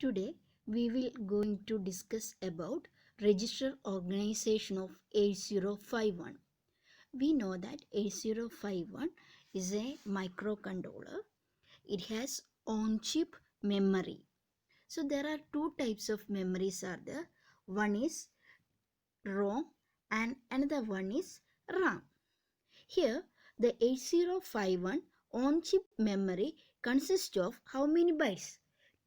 Today we will going to discuss about register organization of 8051. We know that 8051 is a microcontroller. It has on-chip memory. So there are two types of memories are there. One is ROM and another one is RAM. Here the 8051 on-chip memory consists of how many bytes?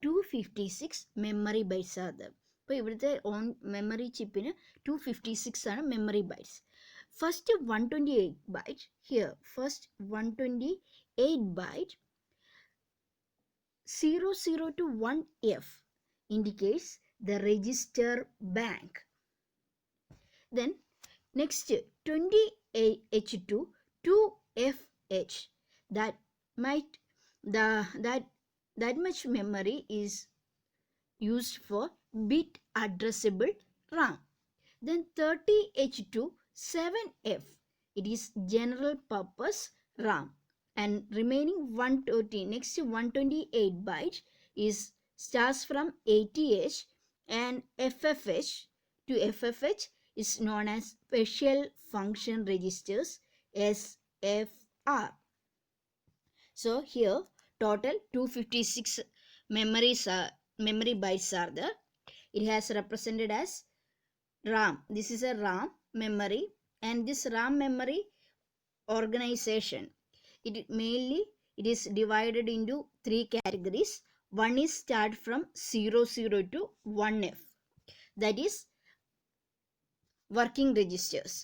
256 memory bytes ആണ് അത്. അപ്പോൾ ഇവിടുത്തെ on memory ചിപ്പിന് 256 ആണ് memory bytes. First 128 byte here first 128 byte 00 to 1F indicates the register bank. Then next 20H to 2FH that much memory is used for bit addressable RAM. Then 30H to 7F it is general purpose RAM, and remaining 120 next 128 byte is starts from 80H and FFH to FFH is known as special function registers SFR. So here total 256 memory bytes are there. It has represented as RAM. This is a RAM memory, and this RAM memory organization it is divided into three categories. One is start from 00 to 1F, that is working registers,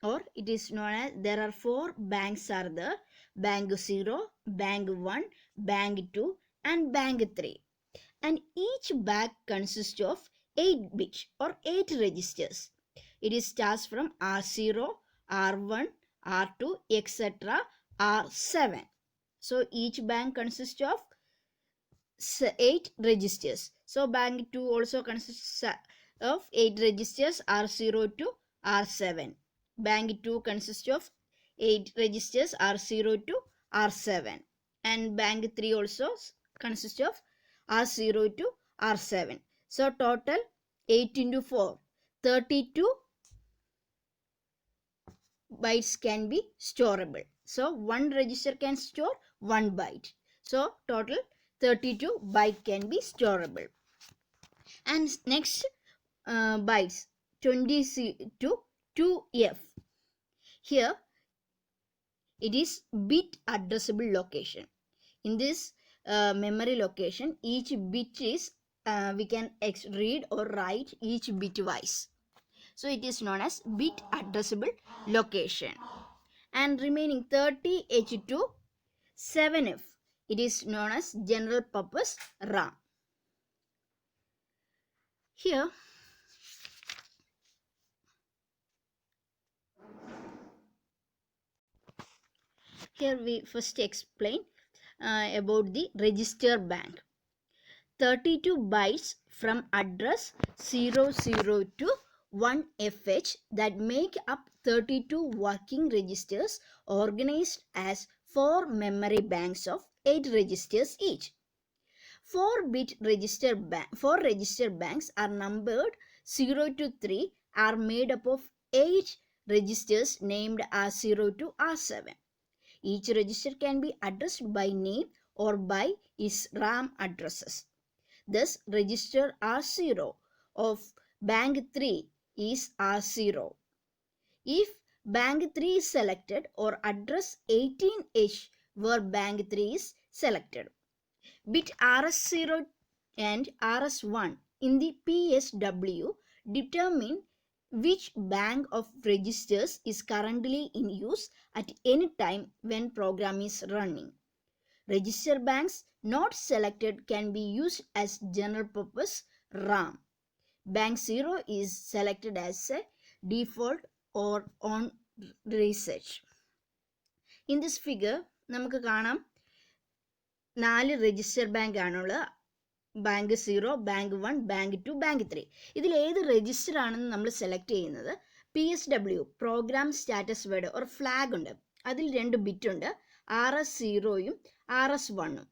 or it is known as there are four banks are there: bank 0, bank 1, bank 2 and bank 3, and each bank consists of 8 bits or 8 registers. It is starts from R0, R1, R2 etc. R7. So each bank consists of 8 registers. So bank 2 also consists of 8 registers R0 to R7. Bank 2 consists of 8 registers R0 to R7, and bank 3 also consists of R0 to R7. So total 8 into 4, 32 bytes can be storable. So one register can store 1 byte. So total 32 byte can be storable. And next bytes 20 to 2F. Here it is bit addressable location. In this memory location, each bit is we can read or write each bitwise. So it is known as bit addressable location. And remaining 30H to 7F, it is known as general purpose RAM. Here we first explain about the register bank. 32 bytes from address 00 to 1FH that make up 32 working registers organized as 4 memory banks of 8 registers each. 4 register banks are numbered 0 to 3 are made up of 8 registers named R0 to R7. Each register can be addressed by name or by its RAM addresses. Thus, register R0 of bank 3 is R0 if bank 3 is selected, or address 18H where bank 3 is selected. Bit RS0 and RS1 in the PSW determine which bank of registers is currently in use at any time when program is running. Register banks not selected can be used as general purpose RAM. Bank 0 is selected as a default or on research. In this figure, നമുക്ക് കാണാം 4 register bank ആണുള്ളത്. Bank 0, bank 1, bank 2, bank 3. ഇതിൽ ഏത് register ആണെന്ന് നമ്മൾ select ചെയ്യുന്നത് PSW programme status word ഒരു flag ഉണ്ട്. അതിൽ 2 ബിറ്റ് ഉണ്ട്, RS0യും RS1ഉം.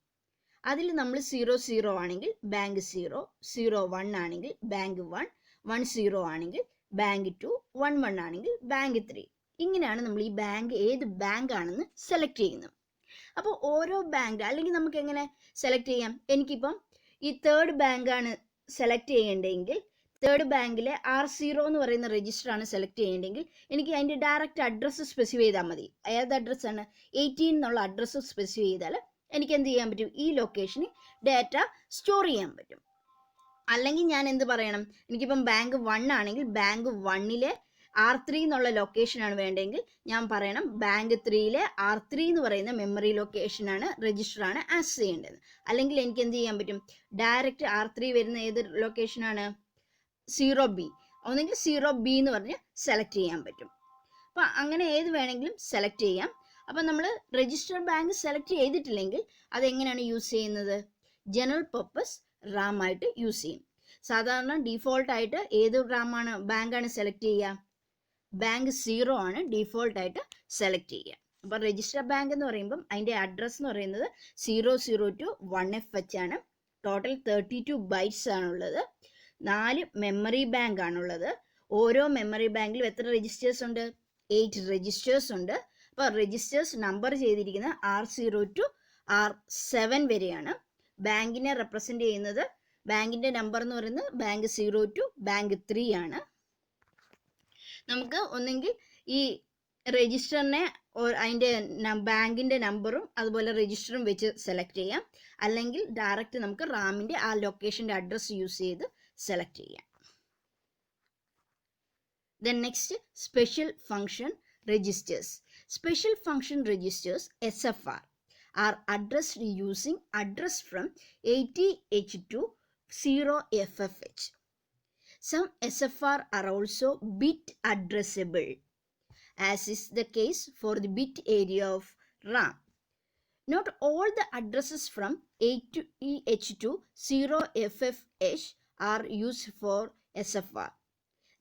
അതിൽ നമ്മൾ 00 ആണെങ്കിൽ ബാങ്ക് 0, 01 ആണെങ്കിൽ ബാങ്ക് 1, 10 ആണെങ്കിൽ ബാങ്ക് 2, 11 ആണെങ്കിൽ ബാങ്ക് 3. ഇങ്ങനെയാണ് നമ്മൾ ഈ ബാങ്ക് ഏത് ബാങ്ക് ആണെന്ന് സെലക്ട് ചെയ്യുന്നത്. അപ്പോൾ ഓരോ ബാങ്ക് അല്ലെങ്കിൽ നമുക്ക് എങ്ങനെ സെലക്ട് ചെയ്യാം? എനിക്കിപ്പം ഈ തേർഡ് ബാങ്കാണ് സെലക്ട് ചെയ്യേണ്ടതെങ്കിൽ തേർഡ് ബാങ്കിലെ R0 എന്ന് പറയുന്ന രജിസ്റ്റർ ആണ് സെലക്ട് ചെയ്യേണ്ടതെങ്കിൽ എനിക്ക് അതിൻ്റെ ഡയറക്റ്റ് അഡ്രസ്സ് സ്പെസിഫൈ ചെയ്താൽ മതി. ഏത് അഡ്രസ്സാണ്? 18 എന്നുള്ള അഡ്രസ്സ് സ്പെസിഫൈ ചെയ്താൽ എനിക്ക് എന്ത് ചെയ്യാൻ പറ്റും? ഈ ലൊക്കേഷനിൽ ഡാറ്റ സ്റ്റോർ ചെയ്യാൻ പറ്റും. അല്ലെങ്കിൽ ഞാൻ എന്ത് പറയണം? എനിക്കിപ്പം ബാങ്ക് 1 ആണെങ്കിൽ ബാങ്ക് 1ലെ R3 എന്നുള്ള ലൊക്കേഷനാണ് വേണ്ടതെങ്കിൽ ഞാൻ പറയണം ബാങ്ക് 3ലെ R3 എന്ന് പറയുന്ന മെമ്മറി ലൊക്കേഷനാണ് രജിസ്റ്ററാണ് ആക്സസ് ചെയ്യേണ്ടത്. അല്ലെങ്കിൽ എനിക്ക് എന്ത് ചെയ്യാൻ പറ്റും? ഡയറക്റ്റ് R3 വരുന്ന ഏത് ലൊക്കേഷനാണ്? 0B, ഒന്നെങ്കിൽ 0B എന്ന് പറഞ്ഞ് സെലക്ട് ചെയ്യാൻ പറ്റും. അപ്പം അങ്ങനെ ഏത് വേണമെങ്കിലും സെലക്ട് ചെയ്യാം. അപ്പം നമ്മൾ രജിസ്റ്റർ ബാങ്ക് സെലക്ട് ചെയ്തിട്ടില്ലെങ്കിൽ അതെങ്ങനെയാണ് യൂസ് ചെയ്യുന്നത്? ജനറൽ പർപ്പസ് റാം ആയിട്ട് യൂസ് ചെയ്യും. സാധാരണ ഡീഫോൾട്ടായിട്ട് ഏത് റാമാണ് ബാങ്കാണ് സെലക്ട് ചെയ്യുക? ബാങ്ക് 0 ആണ് ഡീഫോൾട്ടായിട്ട് സെലക്ട് ചെയ്യുക. അപ്പം രജിസ്റ്റർ ബാങ്ക് എന്ന് പറയുമ്പം അതിൻ്റെ അഡ്രസ്സ് എന്ന് പറയുന്നത് 00 to 1FH ആണ്. ടോട്ടൽ 32 ബൈറ്റ്സ് ആണുള്ളത്. 4 മെമ്മറി ബാങ്ക് ആണുള്ളത്. ഓരോ മെമ്മറി ബാങ്കിലും എത്ര രജിസ്റ്റേഴ്സ് ഉണ്ട്? 8 രജിസ്റ്റേഴ്സ് ഉണ്ട്. അപ്പോൾ രജിസ്റ്റേഴ്സ് നമ്പർ ചെയ്തിരിക്കുന്നത് R0 to R7 വരെയാണ്. ബാങ്കിനെ റെപ്രസെൻ്റ് ചെയ്യുന്നത് ബാങ്കിൻ്റെ നമ്പർ എന്ന് പറയുന്നത് ബാങ്ക് 0 to ബാങ്ക് 3 ആണ്. നമുക്ക് ഒന്നെങ്കിൽ ഈ രജിസ്റ്ററിനെ അതിൻ്റെ ബാങ്കിൻ്റെ നമ്പറും അതുപോലെ രജിസ്റ്ററും വെച്ച് സെലക്ട് ചെയ്യാം. അല്ലെങ്കിൽ ഡയറക്റ്റ് നമുക്ക് റാമിൻ്റെ ആ ലൊക്കേഷൻ്റെ അഡ്രസ്സ് യൂസ് ചെയ്ത് സെലക്ട് ചെയ്യാം. Then next, special function registers. Special function registers SFR are addressed using address from 80H to 0FFH. Some SFR are also bit addressable, as is the case for the bit area of RAM. Not all the addresses from 80H to 0FFH are used for SFR.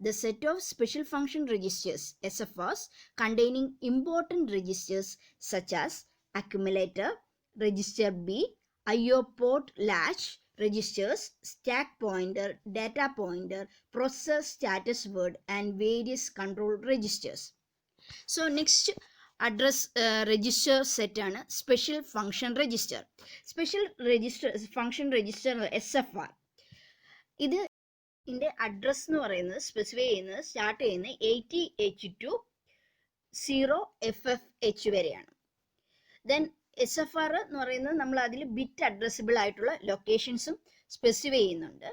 The set of special function registers SFRs containing important registers such as accumulator, register B, IO port latch registers, stack pointer, data pointer, processor status word and various control registers. So next address register set ആണ് special function register. Special register function register SFR. ഇത് ഇതിൻ്റെ address എന്ന് പറയുന്നത് specify ചെയ്യുന്നത് start ചെയ്യുന്നത് 80H to 0FFH വരെയാണ്. Then SFR എന്ന് പറയുന്നത് നമ്മൾ അതിൽ ബിറ്റ് അഡ്രസ്സിബിൾ ആയിട്ടുള്ള ലൊക്കേഷൻസും സ്പെസിഫൈ ചെയ്യുന്നുണ്ട്.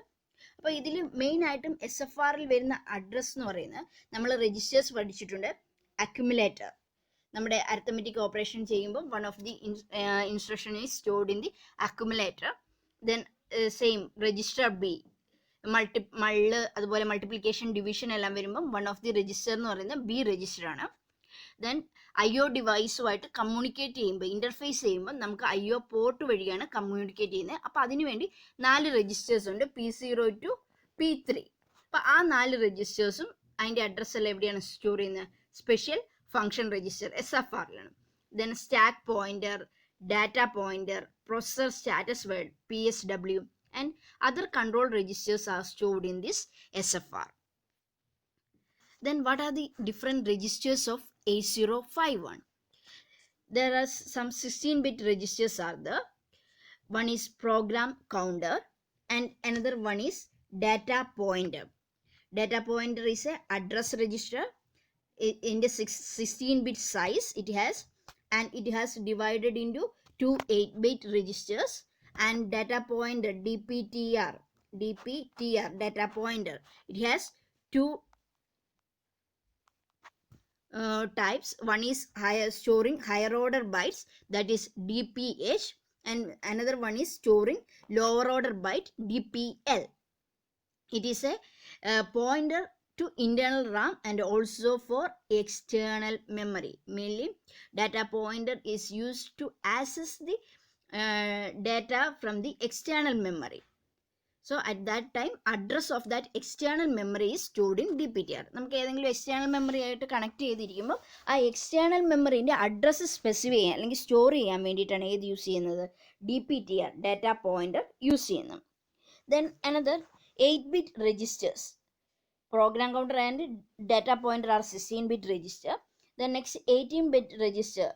അപ്പോൾ ഇതിൽ മെയിൻ ആയിട്ടും SFRൽ വരുന്ന അഡ്രസ്സ് എന്ന് പറയുന്നത് നമ്മൾ രജിസ്റ്റേഴ്സ് പഠിച്ചിട്ടുണ്ട്. അക്യുമുലേറ്റർ, നമ്മുടെ അരിത്തമെറ്റിക് ഓപ്പറേഷൻ ചെയ്യുമ്പോൾ one of the instruction is stored in the accumulator. Then same register B, അതുപോലെ മൾട്ടിപ്ലിക്കേഷൻ ഡിവിഷൻ എല്ലാം വരുമ്പം വൺ ഓഫ് ദി രജിസ്റ്റർ എന്ന് പറയുന്നത് ബി രജിസ്റ്റർ ആണ്. ദെൻ IO ഡിവൈസുമായിട്ട് കമ്മ്യൂണിക്കേറ്റ് ചെയ്യുമ്പോൾ ഇൻ്റർഫേസ് ചെയ്യുമ്പോൾ നമുക്ക് IO പോർട്ട് വഴിയാണ് കമ്മ്യൂണിക്കേറ്റ് ചെയ്യുന്നത്. അപ്പോൾ അതിനുവേണ്ടി 4 രജിസ്റ്റേഴ്സ് ഉണ്ട്, P0 to P3. അപ്പോൾ ആ 4 രജിസ്റ്റേഴ്സും അതിൻ്റെ അഡ്രസ്സ് എല്ലാം എവിടെയാണ് സ്റ്റോർ ചെയ്യുന്നത്? സ്പെഷ്യൽ ഫംഗ്ഷൻ രജിസ്റ്റർ SFRലാണ്. Then stack pointer, data pointer, processor status word PSW and other control registers are stored in this SFR. Then what are the different registers of 8051? There are some 16-bit registers are there. One is program counter and another one is data pointer. Data pointer is a address register in the 16-bit size it has, and it has divided into 2 8-bit registers. And data pointer DPTR data pointer, it has 2 types. One is storing higher order bytes, that is DPH, and another one is storing lower order byte DPL. It is a pointer to internal RAM and also for external memory. Mainly data pointer is used to access the data from the external memory. So at that time address of that external memory is stored in DPTR. നമുക്ക് ഏതെങ്കിലും external memory ആയിട്ട് connect ചെയ്തിരിക്കുമ്പോൾ ആ external മെമ്മറിൻ്റെ address specify ചെയ്യാൻ അല്ലെങ്കിൽ store ചെയ്യാൻ വേണ്ടിയിട്ടാണ് ഏത് use ചെയ്യുന്നത്? DPTR data pointer use ചെയ്യുന്നു. Then another 8-bit registers. Program counter and data pointer are 16-bit register. The next 18-bit register,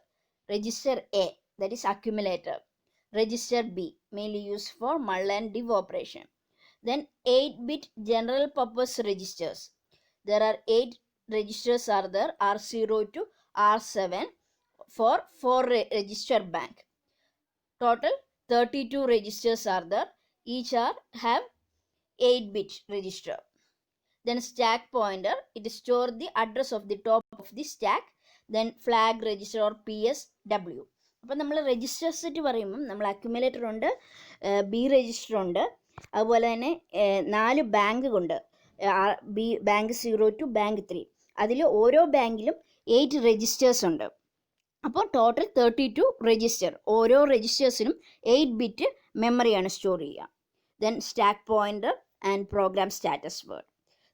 register A, that is accumulator. Register B, mainly used for mull and div operation. Then 8-bit general purpose registers. There are 8 registers are there, R0 to R7 for register bank. Total 32 registers are there, each have 8-bit register. Then stack pointer, it store the address of the top of the stack. Then flag register or PSW. അപ്പം നമ്മൾ registers set പറയുമ്പം നമ്മൾ accumulator ഉണ്ട്, B register ഉണ്ട്, അതുപോലെ തന്നെ 4 bank ഉണ്ട്, bank 0 to bank 3. അതിൽ ഓരോ ബാങ്കിലും 8 രജിസ്റ്റേഴ്സ് ഉണ്ട്. അപ്പോൾ ടോട്ടൽ 32 രജിസ്റ്റർ. ഓരോ രജിസ്റ്റേഴ്സിനും 8 ബിറ്റ് മെമ്മറിയാണ് സ്റ്റോർ ചെയ്യുക. Then stack pointer and programme status word.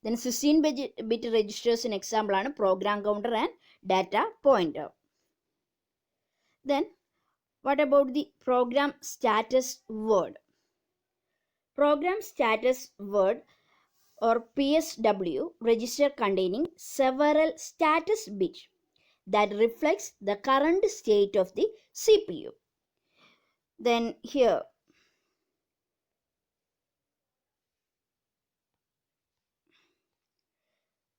Then 16-bit registers in example ആണ് program counter and data pointer. Then what about the program status word? Program status word or PSW register containing several status bits that reflects the current state of the CPU. Then here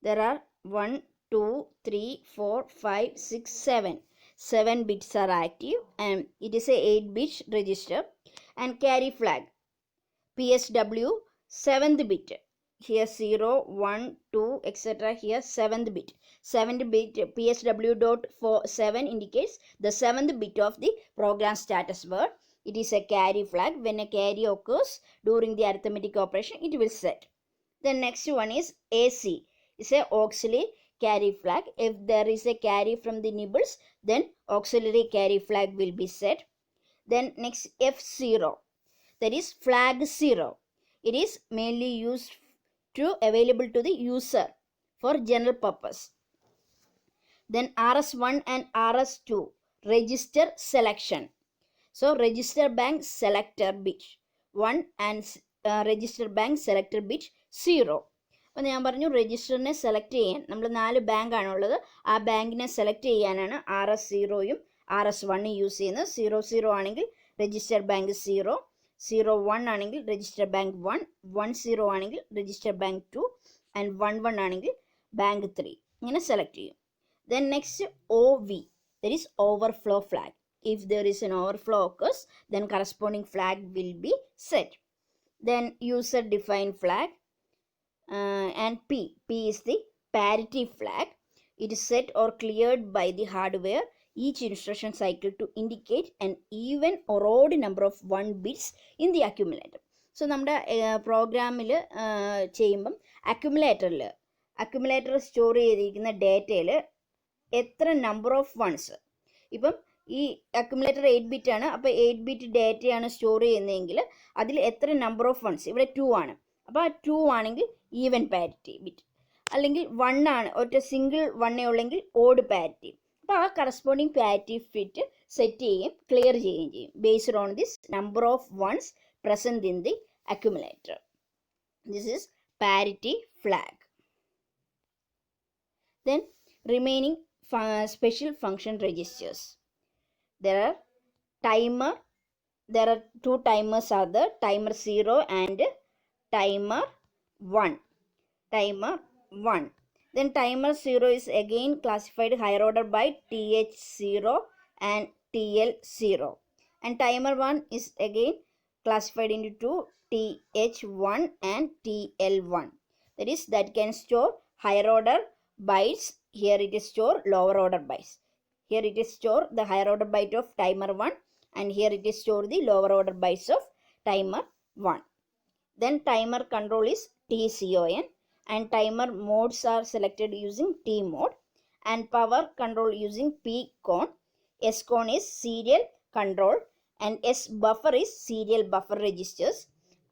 there are 1, 2, 3, 4, 5, 6, 7. 7 bits are active and it is a 8-bit register. And carry flag, PSW 7th bit. Here 0, 1, 2, etc. Here 7th bit. 7th bit PSW.7 indicates the 7th bit of the program status word. It is a carry flag. When a carry occurs during the arithmetic operation, it will set. The next one is AC. Is a auxiliary carry flag. If there is a carry from the nibbles, then auxiliary carry flag will be set. Then next F0, that is flag 0. It is mainly used to available to the user for general purpose. Then RS1 and RS2 register selection. So register bank selector bit 1 and register bank selector bit 0. അപ്പോൾ ഞാൻ പറഞ്ഞു രജിസ്റ്ററിനെ select ചെയ്യാൻ നമ്മൾ 4 ബാങ്കാണുള്ളത്, ആ ബാങ്കിനെ select ചെയ്യാനാണ് RS0യും RS1 use ചെയ്യുന്നത്. 00 ആണെങ്കിൽ രജിസ്റ്റർ ബാങ്ക് 0, 01 ആണെങ്കിൽ രജിസ്റ്റർ ബാങ്ക് 1, 10 ആണെങ്കിൽ രജിസ്റ്റർ ബാങ്ക് 2 ആൻഡ് 11 ആണെങ്കിൽ ബാങ്ക് 3. ഇങ്ങനെ സെലക്ട് ചെയ്യും. Then next OV, that is overflow flag. If there is an overflow occurs, then corresponding flag will be set. Then user defined flag. And P is the parity flag. It is set or cleared by the hardware each instruction cycle to indicate an even or odd number of 1 bits in the accumulator. So നമ്മുടെ പ്രോഗ്രാമിൽ ചെയ്യുമ്പം accumulator store ചെയ്തിരിക്കുന്ന ഡേറ്റയിൽ എത്ര number of once, ഇപ്പം ഈ accumulator 8 bit ആണ്, അപ്പോൾ 8 bit ഡേറ്റയാണ് store ചെയ്യുന്നതെങ്കിൽ അതിൽ എത്ര നമ്പർ ഓഫ് വൺസ്, ഇവിടെ 2 ആണ്, അപ്പോൾ 2 ആണെങ്കിൽ ഈവൻ പാരിറ്റി ബിറ്റ്, അല്ലെങ്കിൽ 1 ആണ്, ഒറ്റ സിംഗിൾ 1 ഉള്ളെങ്കിൽ ഓഡ് പാരിറ്റി. അപ്പോൾ ആ കറസ്പോണ്ടിങ് പാരിറ്റി ബിറ്റ് സെറ്റ് ചെയ്യുകയും ക്ലിയർ ചെയ്യുകയും ചെയ്യും based on this number of ones present in the accumulator. This is parity flag. Then remaining special function registers. There are 2 timers are there, timer 0 and timer 1. Then timer 0 is again classified higher order by TH0 and TL0, and timer 1 is again classified into 2, TH1 and TL1. That can store higher order bytes. Here it is store lower order bytes. Here it is store the higher order byte of timer 1, and here it is store the lower order bytes of timer 1. Then timer control is TCON, and timer modes are selected using T mode, and power control using PCON. SCON is serial control, and S buffer is serial buffer registers.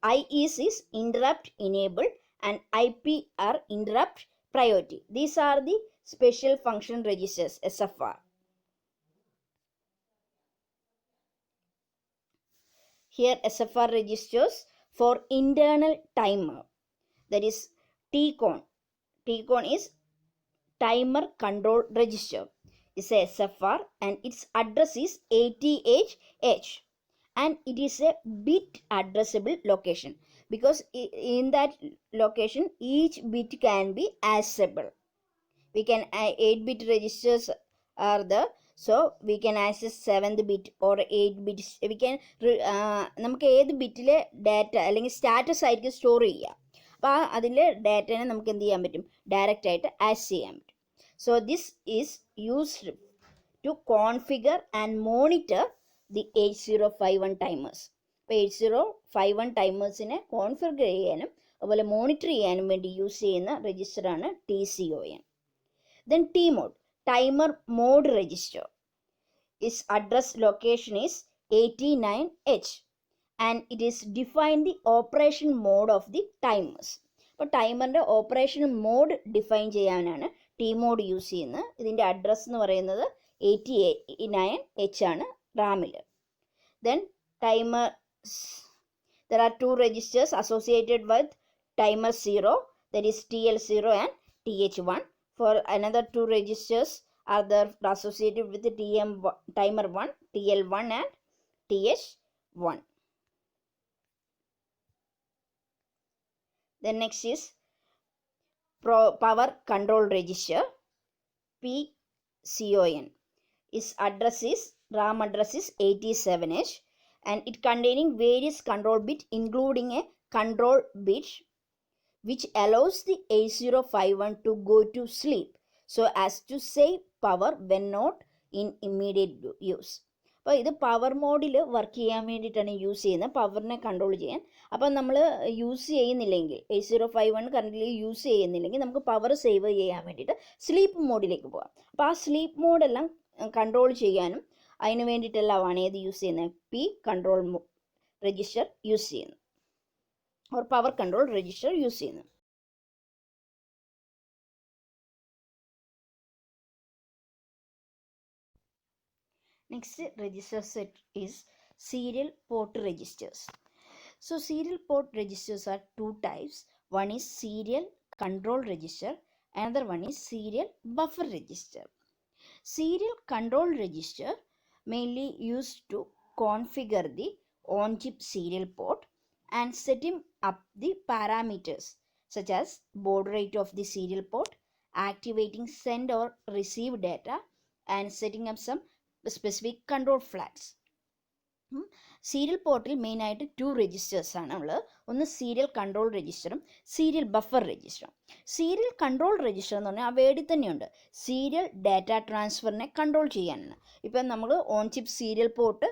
IEs is interrupt enable, and IP are interrupt priority. These are the special function registers, SFR. here SFR registers for internal timer, that is TCON. TCON is timer control register, is a SFR, and its address is 80H, and it is a bit addressable location, because in that location each bit can be accessible. We can 8-bit registers are there, so we can access 7th bit or 8 bits. We can നമുക്ക് ഏത് ബിറ്റിലെ data അല്ലെങ്കിൽ status ആയിരിക്കും store ചെയ്യുക. അപ്പോൾ അതിലെ ഡാറ്റനെ നമുക്ക് എന്ത് ചെയ്യാൻ പറ്റും, ഡയറക്റ്റ് ആയിട്ട് ആക്സസ് ചെയ്യാൻ പറ്റും. So this is used to configure and monitor the 8051 timers. അപ്പോൾ 8051 ടൈമേഴ്സിനെ കോൺഫിഗർ ചെയ്യാനും അതുപോലെ മോണിറ്റർ ചെയ്യാനും വേണ്ടി യൂസ് ചെയ്യുന്ന രജിസ്റ്ററാണ് TCON. Then T mode, timer mode register. Its address location is 89H, and it is defined the operation mode of the timers. അപ്പോൾ ടൈമറിൻ്റെ operation mode define ചെയ്യാനാണ് T mode use ചെയ്യുന്നത്. ഇതിൻ്റെ അഡ്രസ്സ് എന്ന് പറയുന്നത് 89H ആണ് റാമിൽ. Then timer, there are 2 registers associated with timer 0, that is TL0 and TH1. For another 2 registers are there associated with the timer 1, TL1 and TH1. Then next is power control register, PCON. Its address is, RAM address is 87H, and it containing various control bit, including a control bit which allows the 8051 to go to sleep so as to save power when not in immediate use. അപ്പോൾ ഇത് power മോഡിൽ work ചെയ്യാൻ വേണ്ടിയിട്ടാണ് use ചെയ്യുന്നത്, പവറിനെ control ചെയ്യാൻ. അപ്പം നമ്മൾ യൂസ് ചെയ്യുന്നില്ലെങ്കിൽ 8051 കറൻ്റ് യൂസ് ചെയ്യുന്നില്ലെങ്കിൽ നമുക്ക് പവർ സേവ് ചെയ്യാൻ വേണ്ടിയിട്ട് സ്ലീപ്പ് മോഡിലേക്ക് പോകാം. അപ്പോൾ ആ സ്ലീപ്പ് മോഡെല്ലാം കൺട്രോൾ ചെയ്യാനും അതിന് വേണ്ടിയിട്ടെല്ലാമാണ് ഏത് യൂസ് ചെയ്യുന്നത്, പി കൺട്രോൾ രജിസ്റ്റർ യൂസ് ചെയ്യുന്നത്, or power control register use ചെയ്യുന്നത്. Next register set is serial port registers. So serial port registers are 2 types. One is serial control register, another one is serial buffer register. Serial control register mainly used to configure the on-chip serial port and setting up the parameters such as baud rate of the serial port, activating send or receive data, and setting up some specific control flags. Serial പോർട്ടിൽ മെയിനായിട്ട് 2 registers ആണ് ഉള്ളത്. ഒന്ന് serial control രജിസ്റ്ററും serial buffer രജിസ്റ്ററും. Serial control register എന്ന് പറഞ്ഞാൽ ആ വേർഡിൽ തന്നെയുണ്ട്, സീരിയൽ ഡാറ്റ ട്രാൻസ്ഫറിനെ കൺട്രോൾ ചെയ്യാനാണ്. ഇപ്പം നമ്മൾ ഓൺ ചിപ്പ് സീരിയൽ പോർട്ട്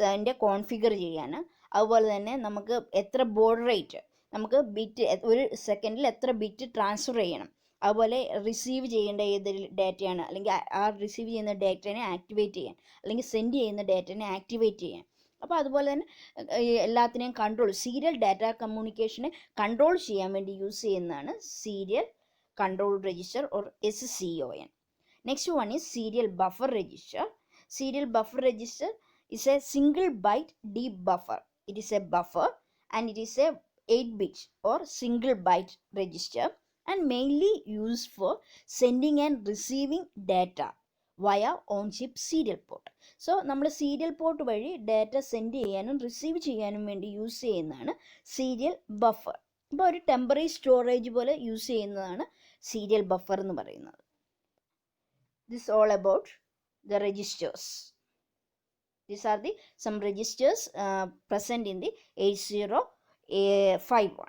അതിൻ്റെ കോൺഫിഗർ ചെയ്യാൻ, അതുപോലെ തന്നെ നമുക്ക് എത്ര ബോഡ് റേറ്റ്, നമുക്ക് ബിറ്റ് ഒരു സെക്കൻഡിൽ എത്ര ബിറ്റ് ട്രാൻസ്ഫർ ചെയ്യണം, അതുപോലെ റിസീവ് ചെയ്യേണ്ട ഏത് ഡാറ്റയാണ്, അല്ലെങ്കിൽ ആ റിസീവ് ചെയ്യുന്ന ഡാറ്റേനെ ആക്ടിവേറ്റ് ചെയ്യാൻ, അല്ലെങ്കിൽ സെൻഡ് ചെയ്യുന്ന ഡാറ്റേനെ ആക്ടിവേറ്റ് ചെയ്യാൻ. അപ്പോൾ അതുപോലെ തന്നെ എല്ലാത്തിനെയും കൺട്രോൾ, സീരിയൽ ഡാറ്റ കമ്മ്യൂണിക്കേഷനെ കൺട്രോൾ ചെയ്യാൻ വേണ്ടി യൂസ് ചെയ്യുന്നതാണ് serial control register or SCON. Next one is serial buffer register. Serial buffer register is a single byte deep buffer. It is a buffer and it is a 8-bit or single byte register and mainly used for sending and receiving data via on-chip serial port. So നമ്മൾ serial port വഴി data send ചെയ്യാനും receive ചെയ്യാനും വേണ്ടി use ചെയ്യുന്നതാണ് serial buffer. ഇപ്പോൾ ഒരു temporary storage പോലെ use ചെയ്യുന്നതാണ് സീരിയൽ ബഫർ എന്ന് പറയുന്നത്. This all about the registers. These are the some registers present in the 8051.